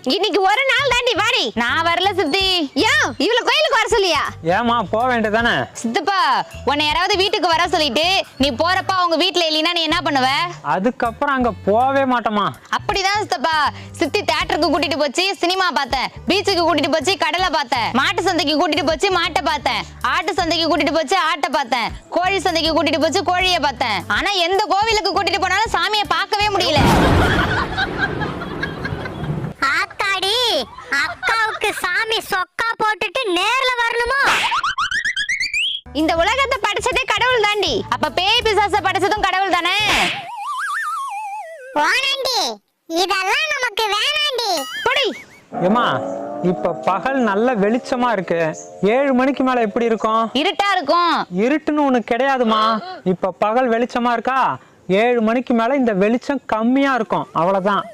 இன்னைக்கு ஒரு நாள் தாண்டி வாடி. நான் வரல சித்தி. ஏன் இவ்வளவு கோயிலுக்கு வர சொல்லியா? ஏமா போக வேண்டியதானே? சித்தப்பா உன்னை யாராவது வீட்டுக்கு வர சொல்லிட்டு நீ போறப்ப அவங்க வீட்டுல இல்லைன்னா நீ என்ன பண்ணுவ? அதுக்கப்புறம் அங்க போவே மாட்டோமா? அப்படிதான் சித்தப்பா. சித்தி தியேட்டருக்கு கூட்டிட்டு போச்சு சினிமா பார்த்தேன், பீச்சுக்கு கூட்டிட்டு போச்சு கடலை பார்த்தேன், மாட்டு சந்தைக்கு கூட்டிட்டு போச்சு மாட்டை பார்த்தேன், ஆட்டு சந்தைக்கு கூட்டிட்டு போச்சு ஆட்டை பார்த்தேன், கோழி சந்தைக்கு கூட்டிட்டு போச்சு கோழியை பார்த்தேன். ஆனா எந்த கோவிலுக்கு கூட்டிட்டு போனாலும் சாமியை பார்க்கவே முடியல. ஆத்தாடி, அக்காவுக்கு சாமி சொக்கா போட்டுட்டு நேர்ல வரணுமா? இந்த உலகத்தை படைச்சதே கடவுள் தாண்டி. அப்ப பேய் பிசாச படைச்சதும் கடவுள் தானே? வானாண்டி, இதெல்லாம் நமக்கு வேணாண்டி. போடி. ஏமா இப்ப பகல் நல்ல வெளிச்சமா இருக்கு. 7 மணிக்கு மேல எப்படி இருக்கும்? இருட்டா இருக்கும். இருட்டுன்னு ஒண்ணு கிடையாதுமா. இப்ப பகல் வெளிச்சமா இருக்கா, 7 மணிக்கு மேல இந்த வெளிச்சம் கம்மியா இருக்கும், அவ்வளவுதான்.